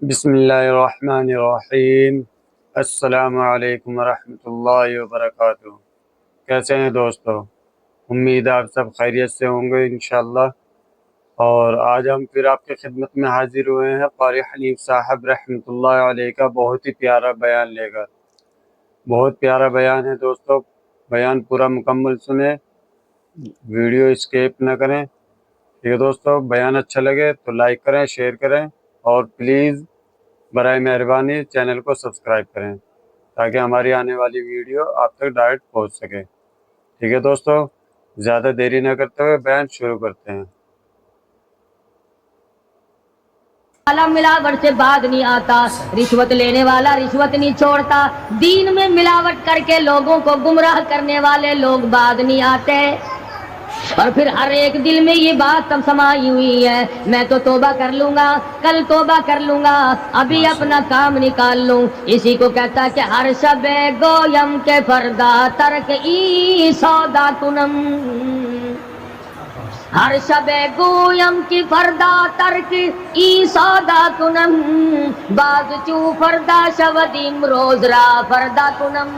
بسم اللہ الرحمن الرحیم۔ السلام علیکم ورحمۃ اللہ وبرکاتہ۔ کیسے ہیں دوستو؟ امید آپ سب خیریت سے ہوں گے انشاءاللہ۔ اور آج ہم پھر آپ کی خدمت میں حاضر ہوئے ہیں قاری حنیف صاحب رحمۃ اللہ علیہ کا بہت ہی پیارا بیان لے کر۔ بہت پیارا بیان ہے دوستو، بیان پورا مکمل سنیں، ویڈیو اسکیپ نہ کریں۔ ٹھیک ہے دوستو، بیان اچھا لگے تو لائک کریں، شیئر کریں، اور پلیز برائے مہربانی چینل کو سبسکرائب کریں تاکہ ہماری آنے والی ویڈیو آپ تک ڈائریکٹ پہنچ سکے۔ ٹھیک ہے دوستو، زیادہ دیری نہ کرتے ہوئے بیان شروع کرتے ہیں۔ والا ملاوٹ سے بعد نہیں آتا، رشوت لینے والا رشوت نہیں چھوڑتا، دین میں ملاوٹ کر کے لوگوں کو گمراہ کرنے والے لوگ بعد نہیں آتے۔ اور پھر ہر ایک دل میں یہ بات تب سمائی ہوئی ہے، میں تو توبہ کر لوں گا، کل توبہ کر لوں گا، ابھی اپنا کام نکال لوں۔ اسی کو کہتا کہ ہر شب گویم کے فردا ترک ای سودا کنم، ہر شب گویم کی فردا ترک ای سودا کنم، باز چو فردا شودیم روز را فردا کنم۔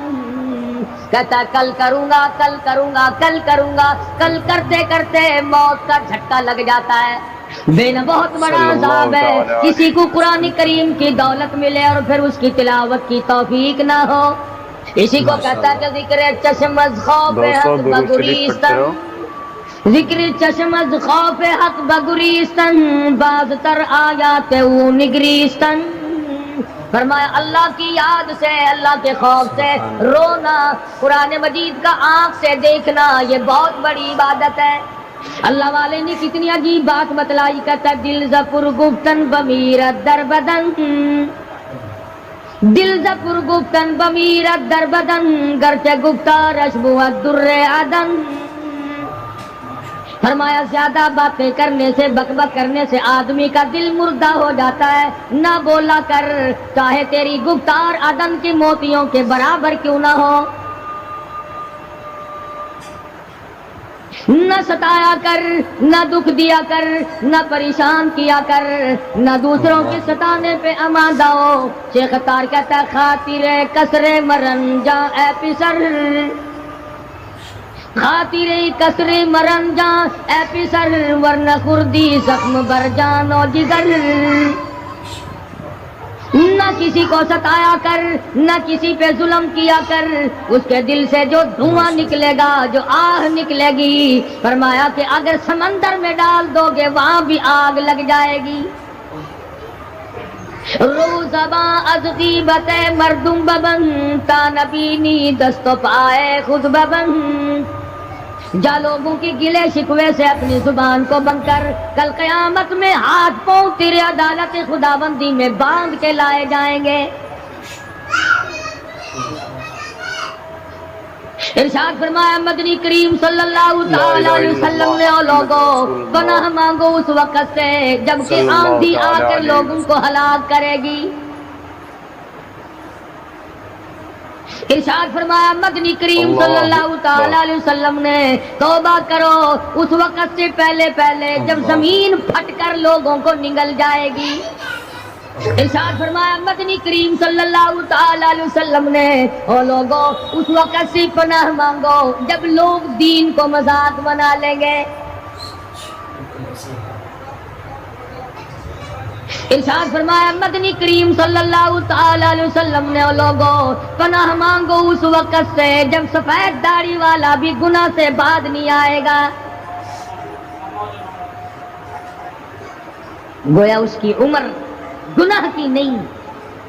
کہتا کل کروں گا، کل کروں گا، کل کروں گا، کل کرتے کرتے موت کا جھٹکا لگ جاتا ہے۔ بینا بہت بڑا عذاب ہے کسی کو قرآن کریم کی دولت ملے اور پھر اس کی تلاوت کی توفیق نہ ہو۔ اسی کو کہتا کہ ذکر چشم از خوف حق بگریستن، ذکر چشم از خوف حق بگریستن، باز تر آیات او نگریستن۔ فرمایا اللہ کی یاد سے، اللہ کے خوف سے رونا، قرآن مجید کا آنکھ سے دیکھنا، یہ بہت بڑی عبادت ہے۔ اللہ والے نے کتنی عجیب بات بتلائی، کہتا دل زپر گفتن بمیرت در بدن، دل زپر گفتن بمیرت در بدن، گرچہ گفتارش بود در عدن۔ فرمایا زیادہ باتیں کرنے سے، بک بک کرنے سے آدمی کا دل مردہ ہو جاتا ہے۔ نہ بولا کر، چاہے تیری گفتار عدن کے موتیوں کے برابر کیوں نہ ہو۔ نہ ستایا کر، نہ دکھ دیا کر، نہ پریشان کیا کر، نہ دوسروں کے ستانے پہ آمادہ ہو۔ شیخ تار کہتا خاطر کسر مرن جا اے پسر، خاطر کسر مرن جا اے پسر، ورنہ خردی زخم بر جان و جگر۔ نہ کسی کو ستایا کر، نہ کسی پہ ظلم کیا کر، اس کے دل سے جو دھواں نکلے گا، جو آہ نکلے گی، فرمایا کہ اگر سمندر میں ڈال دو گے وہاں بھی آگ لگ جائے گی۔ روزباں از غیبت مردم ببن، تا نبینی دست و پائے خود ببن۔ جا لوگوں کی گلے شکوے سے اپنی زبان کو بند کر، کل قیامت میں ہاتھ پاؤں تیرے عدالت خداوندی میں باندھ کے لائے جائیں گے۔ ارشاد فرمایا مدنی کریم صلی اللہ تعالی علیہ وسلم نے، او لوگوں پناہ مانگو اس وقت سے جب کہ آندھی آ کر لوگوں کو ہلاک کرے گی۔ ارشاد فرمایا مدنی کریم صلی اللہ تعالی علیہ وسلم نے، توبہ کرو اس وقت سے پہلے پہلے جب زمین پھٹ کر لوگوں کو نگل جائے گی۔ ارشاد فرمایا مدنی کریم صلی اللہ تعالی علیہ وسلم نے، او لوگوں اس وقت سے پناہ مانگو جب لوگ دین کو مذاق بنا لیں گے۔ ارشاد فرمایا مدنی کریم صلی اللہ تعالی علیہ وسلم نے، او لوگوں پناہ مانگو اس وقت سے جب سفید داڑھی والا بھی گناہ سے بعد نہیں آئے گا۔ گویا اس کی عمر گناہ کی نہیں،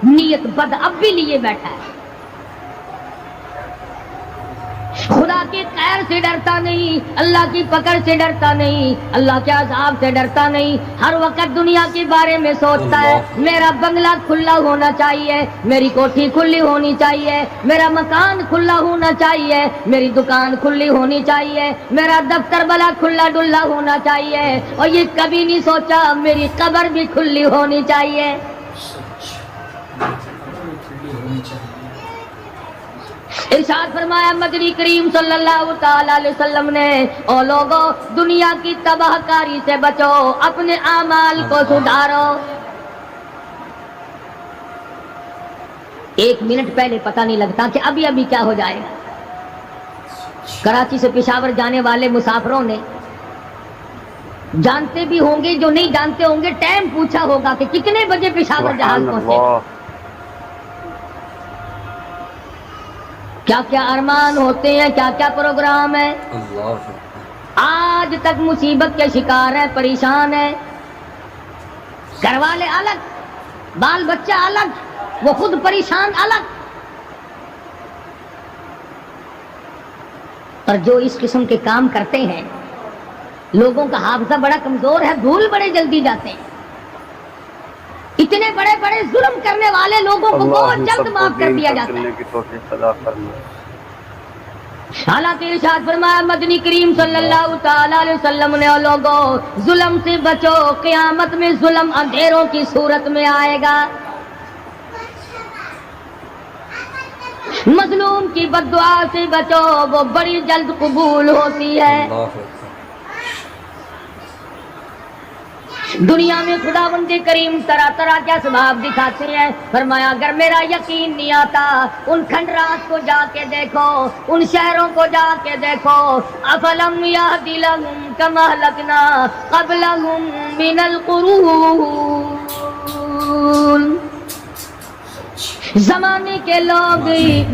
نیت بد اب بھی لیے بیٹھا ہے، خدا کی خیر سے ڈرتا نہیں، اللہ کی پکڑ سے ڈرتا نہیں، اللہ کے عذاب سے ڈرتا نہیں، ہر وقت دنیا کے بارے میں سوچتا ہے میرا بنگلہ کھلا ہونا چاہیے، میری کوٹھی کھلی ہونی چاہیے، میرا مکان کھلا ہونا چاہیے، میری دکان کھلی ہونی چاہیے، میرا دفتر بلا کھلا ڈلا ہونا چاہیے، اور یہ کبھی نہیں سوچا میری قبر بھی کھلی ہونی چاہیے۔ ارشاد فرمایا مدنی کریم صلی اللہ تعالی علیہ وسلم نے، او لوگوں دنیا کی تباہ کاری سے بچو، اپنے اعمال کو سدھارو۔ ایک منٹ پہلے پتہ نہیں لگتا کہ ابھی ابھی کیا ہو جائے گا۔ کراچی سے پشاور جانے والے مسافروں نے جانتے بھی ہوں گے، جو نہیں جانتے ہوں گے ٹائم پوچھا ہوگا کہ کتنے بجے پشاور جہاز پہنچے۔ کیا کیا ارمان ہوتے ہیں، کیا کیا پروگرام ہے۔ آج تک مصیبت کے شکار ہیں، پریشان ہیں، گھر والے الگ، بال بچہ الگ، وہ خود پریشان الگ۔ اور جو اس قسم کے کام کرتے ہیں، لوگوں کا حافظہ بڑا کمزور ہے، بھول بڑے جلدی جاتے ہیں۔ اتنے بڑے بڑے ظلم کرنے والے لوگوں کو بہت جلد معاف کر دیا جاتا ہے۔ حالانکہ ارشاد فرمایا مدنی کریم صلی اللہ تعالی علیہ وسلم نے، لوگوں ظلم سے بچو، قیامت میں ظلم اندھیروں کی صورت میں آئے گا۔ مظلوم کی بد دعا سے بچو، وہ بڑی جلد قبول ہوتی ہے۔ دنیا میں خداوند کریم طرح طرح کے اسباب دکھاتے ہیں۔ فرمایا اگر میرا یقین نہیں آتا، ان کھنڈرات کو جا کے دیکھو، ان شہروں کو جا کے دیکھو۔ افلم یہد لہم کما اہلکنا قبلہم من القرون، زمانے کے لوگ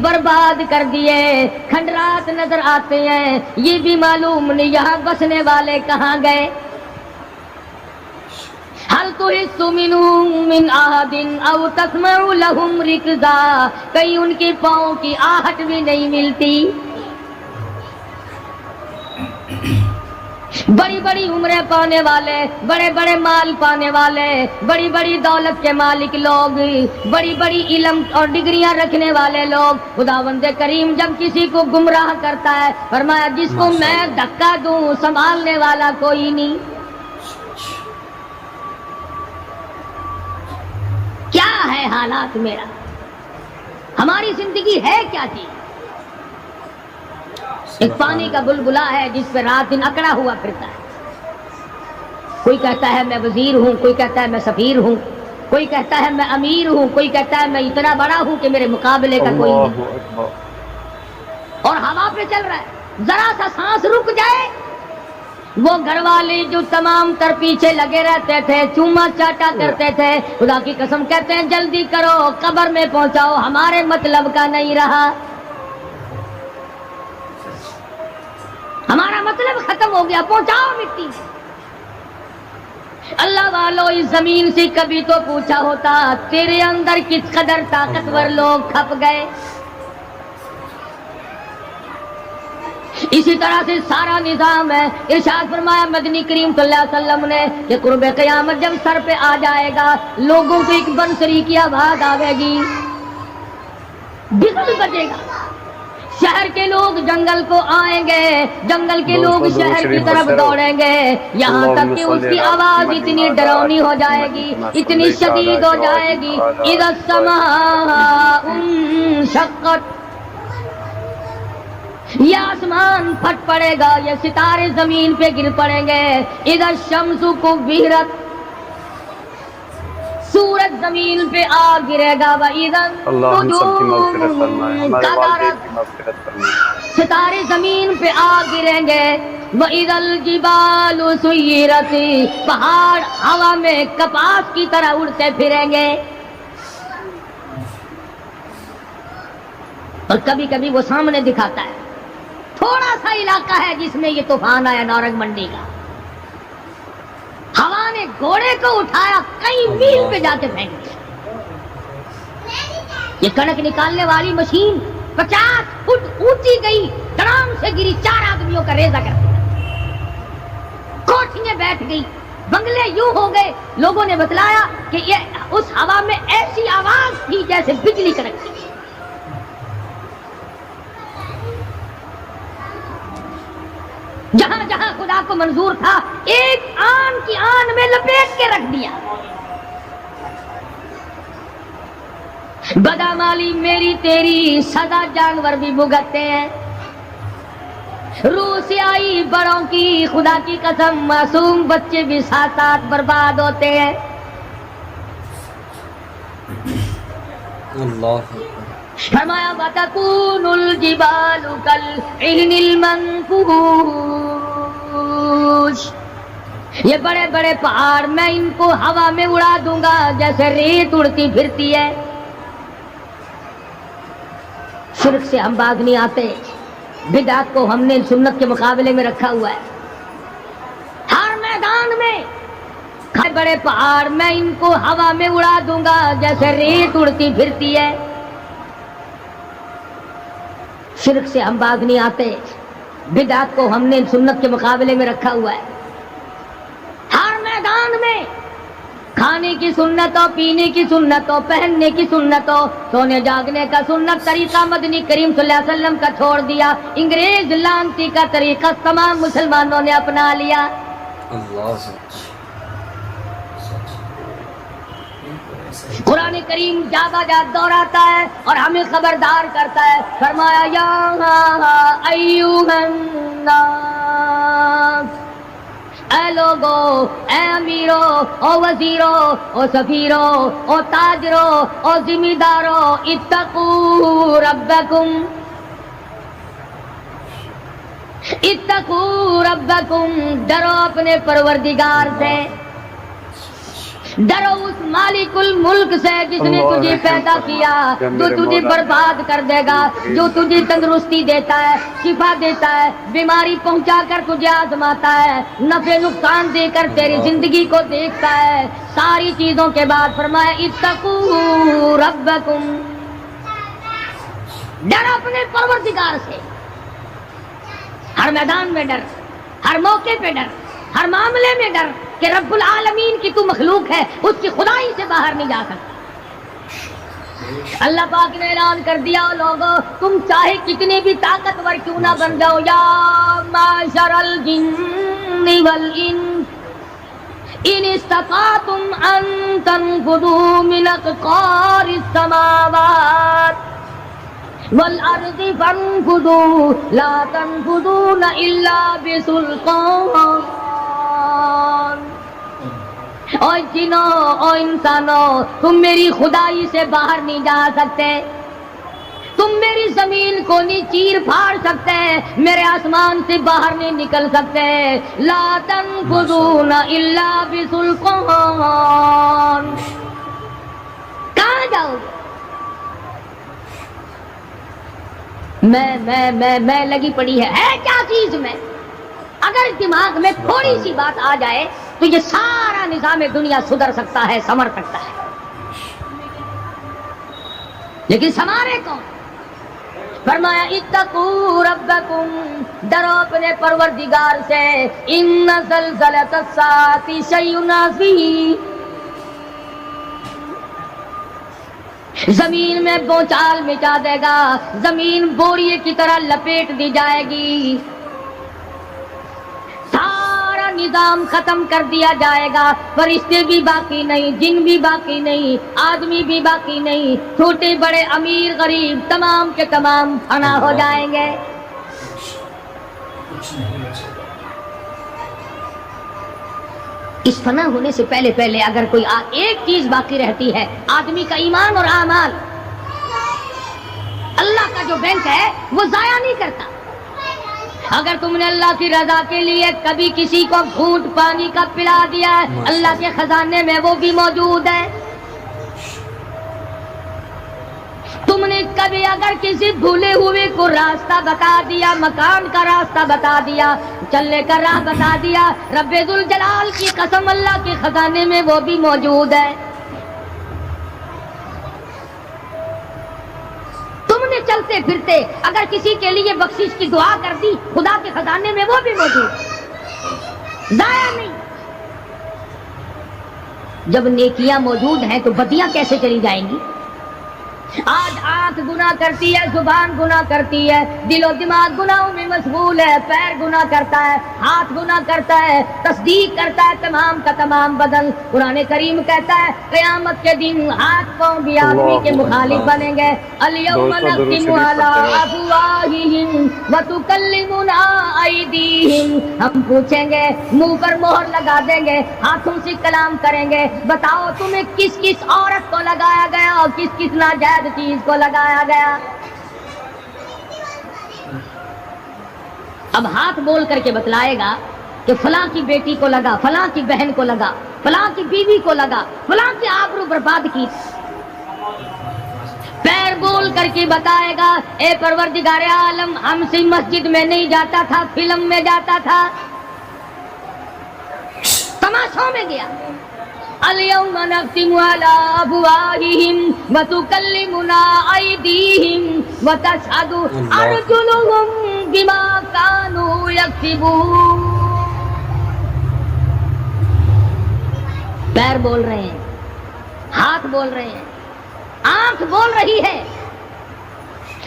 برباد کر دیے، کھنڈرات نظر آتے ہیں، یہ بھی معلوم نہیں یہاں بسنے والے کہاں گئے۔ حل تحس منهم من احد او تسمع لهم رکزا، کہیں ان کے پاؤں کی آہٹ بھی نہیں ملتی۔ بڑی بڑی عمریں پانے والے، بڑے بڑے مال پانے والے، بڑی بڑی دولت کے مالک لوگ، بڑی بڑی علم اور ڈگریاں رکھنے والے لوگ، خداوند کریم جب کسی کو گمراہ کرتا ہے، فرمایا جس کو میں دھکا دوں سنبھالنے والا کوئی نہیں۔ کیا ہے حالات میرا، ہماری زندگی ہے کیا چیز؟ ایک پانی کا بلبلا ہے جس پہ رات دن اکڑا ہوا پھرتا ہے۔ کوئی کہتا ہے میں وزیر ہوں، کوئی کہتا ہے میں سفیر ہوں، کوئی کہتا ہے میں امیر ہوں، کوئی کہتا ہے میں اتنا بڑا ہوں کہ میرے مقابلے کا کوئی نہیں، اور ہوا پہ چل رہا ہے۔ ذرا سا سانس رک جائے، وہ گھر والے جو تمام تر پیچھے لگے رہتے تھے، چوما چاٹا کرتے تھے، خدا کی قسم کہتے ہیں جلدی کرو قبر میں پہنچاؤ، ہمارے مطلب کا نہیں رہا، ہمارا مطلب ختم ہو گیا، پہنچاؤ مٹی میں۔ اللہ والو اس زمین سے کبھی تو پوچھا ہوتا تیرے اندر کس قدر طاقتور لوگ کھپ گئے۔ اسی طرح سے سارا نظام ہے۔ ارشاد فرمایا مدنی کریم صلی اللہ علیہ وسلم نے کہ قرب قیامت جب سر پہ آ جائے گا، لوگوں کو ایک بنسری کی آواز آئے گی، بجلی بجے گا، شہر کے لوگ جنگل کو آئیں گے، جنگل کے لوگ شہر کی طرف دوڑیں گے، یہاں تک کہ اس کی آواز اتنی ڈراؤنی ہو جائے گی، اتنی شدید ہو جائے گی، اذا السماء انشقت، یہ آسمان پھٹ پڑے گا، یہ ستارے زمین پہ گر پڑیں گے، اذا الشمس کورت، سورج زمین پہ آ گرے گا، وَإِذَا النُّجُومُ انكَدَرَتْ، ستارے زمین پہ آ گریں گے، وَإِذَا الْجِبَالُ سُيِّرَتْ، پہاڑ ہوا میں کپاس کی طرح اڑتے پھریں گے۔ اور کبھی کبھی وہ سامنے دکھاتا ہے، تھوڑا سا علاقہ ہے جس میں یہ طوفان آیا نورنگ منڈی کا، ہوا نے گھوڑے کو اٹھایا کئی میل پہ جا کے پھینک دیا۔ یہ کنک نکالنے والی مشین 50 فٹ اونچی گئی، دھڑام سے گری، 4 آدمیوں کا ریزہ کر دیا، کوٹھیاں بیٹھ گئی، بنگلے یوں ہو گئے۔ لوگوں نے بتلایا کہ یہ اس ہوا میں ایسی آواز تھی جیسے بجلی کڑکتی۔ جہاں جہاں خدا کو منظور تھا ایک آن کی آن میں لپیٹ کے رکھ دیا۔ بدامالی میری تیری سزا جانور بھی بھگتتے ہیں، روح سے آئی بڑوں کی خدا کی قسم معصوم بچے بھی ساتھ ساتھ برباد ہوتے ہیں۔ اللہ فرمایا وَتَكُونُ الْجِبَالُ كَالْعِهْنِ الْمَنفُوشِ، یہ بڑے بڑے پہاڑ میں ان کو ہوا میں اڑا دوں گا جیسے ریت اڑتی پھرتی ہے۔ شرک سے ہم باز نہیں آتے، بدعت کو ہم نے سنت کے مقابلے میں رکھا ہوا ہے۔ ہر میدان میں بڑے پہاڑ میں ان کو ہوا میں اڑا دوں گا جیسے ریت اڑتی پھرتی ہے۔ شرک سے ہم باز نہیں آتے، بدعت کو ہم نے سنت کے مقابلے میں رکھا ہوا ہے۔ ہر میدان میں کھانے کی سنت ہو، پینے کی سنت ہو، پہننے کی سنت ہو، سونے جاگنے کا سنت طریقہ مدنی کریم صلی اللہ علیہ وسلم کا چھوڑ دیا، انگریز لانتی کا طریقہ تمام مسلمانوں نے اپنا لیا۔ اللہ قرآن کریم جا بجا دہراتا ہے اور ہمیں خبردار کرتا ہے، فرمایا یا ایھا الناس، اے لوگو، اے امیرو، او وزیرو، او سفیرو، او تاجرو، او ذمہ دارو، اتقوا ربکم، اتقوا ربکم، ڈرو اپنے پروردگار سے، ڈرو اس مالک الملک سے جس نے تجھے پیدا کیا، جو تجھے برباد کر دے گا، جو تجھے تندرستی دیتا ہے، شفا دیتا ہے، بیماری پہنچا کر تجھے آزماتا ہے، نفع نقصان دے کر تیری زندگی کو دیکھتا ہے۔ ساری چیزوں کے بعد فرمایا اتقوا ربکم، ڈر اپنے پروردگار سے، ہر میدان میں ڈر، ہر موقع پہ ڈر، ہر معاملے میں ڈر کہ رب العالمین کی تو مخلوق ہے، اس کی خدائی سے باہر نہیں جا سکتا۔ اللہ پاک نے اعلان کر دیا، لوگو تم چاہے کتنے بھی طاقتور کیوں نہ بن جاؤ، یا معشر الجن والانس ان استطعتم ان تنفذوا من اقطار السماوات والارض فانفذوا لا تنفذون الا بسلطان۔ او جنوں، او انسانوں، تم میری خدائی سے باہر نہیں جا سکتے، تم میری زمین کو نہیں چیر پھاڑ سکتے، میرے آسمان سے باہر نہیں نکل سکتے، لا تنفذون الا بسلطان۔ کہاں جاؤ گے؟ میں لگی پڑی ہے کیا چیز میں؟ اگر دماغ میں تھوڑی سی بات آ جائے تو یہ سارا نظام دنیا سدھر سکتا ہے، سنور سکتا ہے، لیکن سنوارے کون؟ فرمایا اتقوا ربکم، ڈرو اپنے پروردگار سے، ان زلزلۃ الساعۃ شیء عظیم، زمین میں بونچال مچا دے گا، زمین بوریے کی طرح لپیٹ دی جائے گی، سارا نظام ختم کر دیا جائے گا، فرشتے بھی باقی نہیں، جن بھی باقی نہیں، آدمی بھی باقی نہیں، چھوٹے بڑے امیر غریب تمام کے تمام فنا ہو جائیں گے۔ اس فنا ہونے سے پہلے اگر کوئی ایک چیز باقی رہتی ہے، آدمی کا ایمان اور اعمال، اللہ کا جو بینک ہے وہ ضائع نہیں کرتا۔ اگر تم نے اللہ کی رضا کے لیے کبھی کسی کو گھونٹ پانی کا پلا دیا ہے، اللہ کے خزانے میں وہ بھی موجود ہے۔ تم نے کبھی اگر کسی بھولے ہوئے کو راستہ بتا دیا، مکان کا راستہ بتا دیا، چلنے کا راہ بتا دیا، رب ذوالجلال کی قسم اللہ کے خزانے میں وہ بھی موجود ہے۔ تم نے چلتے پھرتے اگر کسی کے لیے بخشش کی دعا کر دی، خدا کے خزانے میں وہ بھی موجود، ضائع نہیں۔ جب نیکیاں موجود ہیں تو بدیاں کیسے چلی جائیں گی؟ آج آنکھ گناہ کرتی ہے، زبان گناہ کرتی ہے، دل و دماغ گناہوں میں مشغول ہے، پیر گناہ کرتا ہے، ہاتھ گناہ کرتا ہے، تصدیق کرتا ہے تمام کا تمام بدن۔ قرآن کریم کہتا ہے قیامت کے دن ہاتھ پاؤں بھی آدمی کے مخالف بنیں گے۔ الیوم نختم علی افواہہم وتکلمنا ایدیہم، ہم پوچھیں گے، منہ پر مہر لگا دیں گے، ہاتھوں سے کلام کریں گے، بتاؤ تمہیں کس کس عورت کو لگایا گیا اور کس کس ناجائز بعد چیز کو لگایا گیا. اب ہاتھ بول کر کے بتلائے گا کہ فلاں کی بیٹی کو لگا, فلاں کی بہن کو لگا, فلاں کی بیوی کو لگا, فلاں کی آبرو برباد کی. پیر بول کر کے بتائے گا اے پروردگار عالم, ہم سے مسجد میں نہیں جاتا تھا, فلم میں جاتا تھا, تماشوں میں گیا. اليوم نختم على افواههم وتكلمنا ايديهم وتشهد ارجلهم بما كانوا يكسبون. پیر بول رہے ہیں, ہاتھ بول رہے ہیں, آنکھ بول رہی ہے.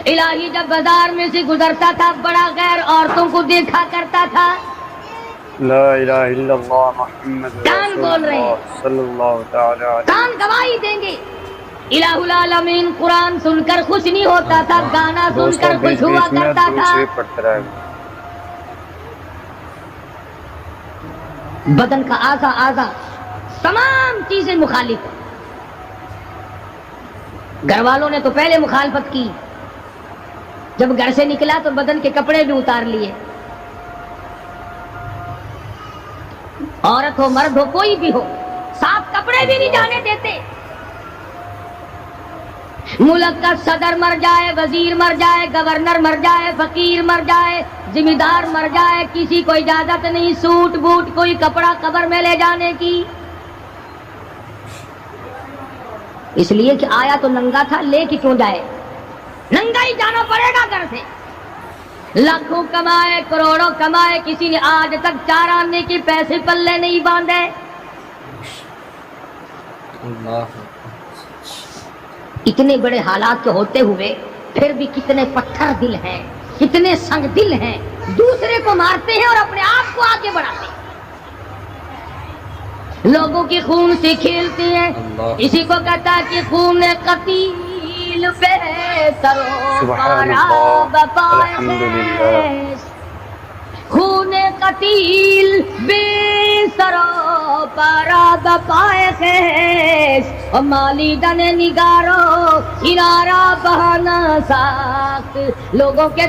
الہی جب بازار میں سے گزرتا تھا بڑا غیر عورتوں کو دیکھا کرتا تھا. لا الہ الا اللہ محمد کان رسول بول رہے اللہ ہیں, صلی اللہ تعالی علیہ کان گواہی دیں گے. الہ العالمین قرآن سن کر خوش نہیں ہوتا تھا, گانا سن دوستوں کر بیچ خوش ہوا بیچ میں کرتا درود تھا. شریف پڑھتے رہے گا. بدن کا آزا آزا تمام چیزیں مخالف ہیں. گھر والوں نے تو پہلے مخالفت کی, جب گھر سے نکلا تو بدن کے کپڑے بھی اتار لیے. عورت ہو مرد ہو کوئی بھی ہو, صاف کپڑے بھی نہیں جانے دیتے. ملک کا صدر مر جائے, وزیر مر جائے, گورنر مر جائے, فقیر مر جائے, ذمہ دار مر جائے, کسی کو اجازت نہیں سوٹ بوٹ کوئی کپڑا قبر میں لے جانے کی. اس لیے کہ آیا تو ننگا تھا, لے کے کیوں جائے, ننگا ہی جانا پڑے گا گھر سے. لاکھوں کمائے, کروڑوں کمائے, کسی نے آج تک 4 آنے کے پیسے پلے نہیں باندھے. اتنے بڑے حالات کے ہوتے ہوئے پھر بھی کتنے پتھر دل ہیں, کتنے سنگ دل ہیں, دوسرے کو مارتے ہیں اور اپنے آپ کو آگے بڑھاتے ہیں. لوگوں کے خون سے کھیلتے ہیں. اسی کو کہتا کہ خون قتیل بے سرو سبحان پارا اللہ بپائے الحمدللہ. خیز. خون قتیل بے سرو پارا بپائے خیز. اور مالی دن نگارو کنارا بہانا ساخت. لوگوں کے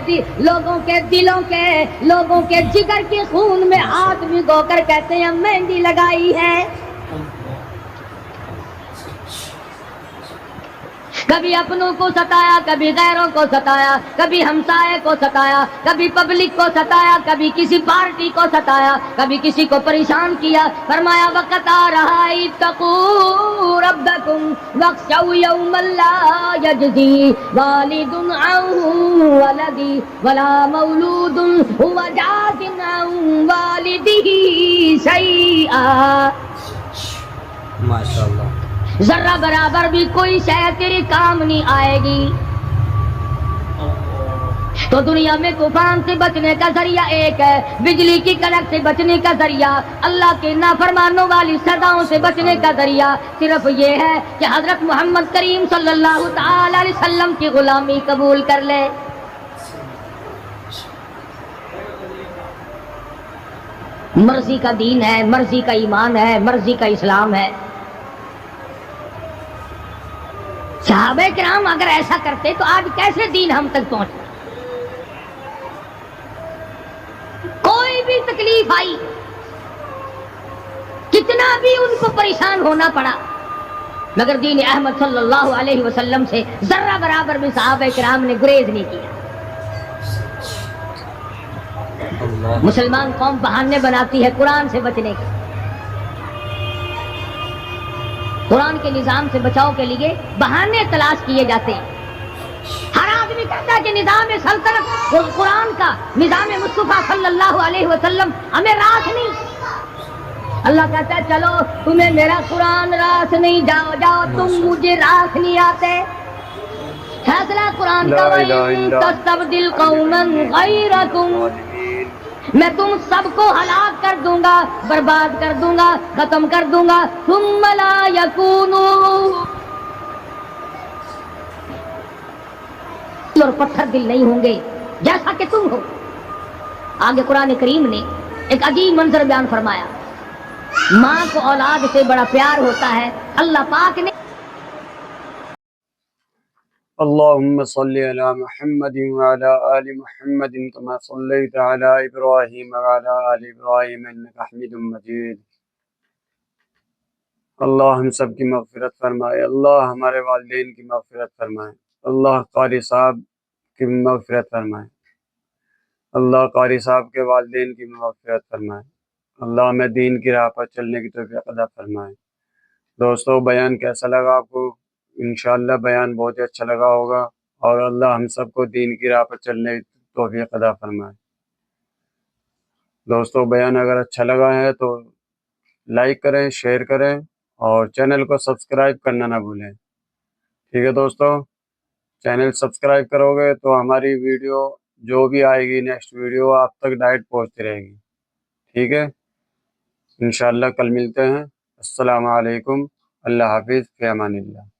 دلوں کے, لوگوں کے جگر کے خون میں ہاتھ بھگو کر کہتے ہیں مہندی لگائی ہے. کبھی اپنوں کو ستایا, کبھی غیروں کو ستایا, کبھی ہمسائے کو ستایا, کبھی پبلک کو ستایا, کبھی کسی پارٹی کو ستایا, کبھی کسی کو پریشان کیا. فرمایا وقت آ رہا ہے اتقوا ربکم واخشوا یوما لا یجزی والد عن ولدی ولا مولود هو جاز عن والدہ شیئا. ماشاءاللہ. ذرہ برابر بھی کوئی شے تیرے کام نہیں آئے گی. تو دنیا میں طوفان سے بچنے کا ذریعہ ایک ہے, بجلی کی کڑک سے بچنے کا ذریعہ, اللہ کے نافرمانوں والی صداؤں سے بچنے کا ذریعہ صرف یہ ہے کہ حضرت محمد کریم صلی اللہ تعالی علیہ وسلم کی غلامی قبول کر لے. مرضی کا دین ہے, مرضی کا ایمان ہے, مرضی کا اسلام ہے. صحابہ کرام اگر ایسا کرتے تو آج کیسے دین ہم تک پہنچتا. کوئی بھی تکلیف آئی, کتنا بھی ان کو پریشان ہونا پڑا, مگر دین احمد صلی اللہ علیہ وسلم سے ذرہ برابر بھی صحابہ کرام نے گریز نہیں کیا. مسلمان قوم بہانے بناتی ہے قرآن سے بچنے کے. قرآن کے نظام سے بچاؤ کے لیے بہانے تلاش کیے جاتے ہیں. ہر آدمی کہتا ہے کہ نظام سلطنت قرآن کا, نظام مصطفیٰ صلی اللہ علیہ وسلم ہمیں راس نہیں. اللہ کہتا ہے چلو تمہیں میرا قرآن راس نہیں, جاؤ جاؤ تم مجھے راس نہیں آتے. فیصلہ قرآن کا وَإِن تَسْتَبْدِلْ قَوْمًا غَيْرَكُمْ, میں تم سب کو ہلاک کر دوں گا, برباد کر دوں گا, ختم کر دوں گا. ثم لا یکونوا, اور پتھر دل نہیں ہوں گے جیسا کہ تم ہو. آگے قرآن کریم نے ایک عجیب منظر بیان فرمایا. ماں کو اولاد سے بڑا پیار ہوتا ہے. اللہ پاک نے اللهم صل على محمد وعلى آل محمد كما صليت على إبراهيم وعلى آل إبراهيم إنك حميد مجيد۔ اللہ ہم سب کی مغفرت فرمائے، اللہ ہمارے والدین کی مغفرت فرمائے، اللہ قاری صاحب کی مغفرت فرمائے، اللہ قاری صاحب کے والدین کی مغفرت فرمائے، اللہ ہمیں دین کی راہ پر چلنے کی توفیق عطا فرمائے۔ دوستو بیان کیسا لگا آپ کو؟ انشاءاللہ بیان بہت ہی اچھا لگا ہوگا، اور اللہ ہم سب کو دین کی راہ پر چلنے کی توفیق عطا فرمائے۔ دوستو بیان اگر اچھا لگا ہے تو لائک کریں، شیئر کریں، اور چینل کو سبسکرائب کرنا نہ بھولیں۔ ٹھیک ہے دوستو، چینل سبسکرائب کرو گے تو ہماری ویڈیو جو بھی آئے گی نیکسٹ ویڈیو آپ تک ڈائریکٹ پہنچتی رہے گی۔ ٹھیک ہے، انشاءاللہ کل ملتے ہیں۔ السلام علیکم، اللہ حافظ، فی امان اللہ۔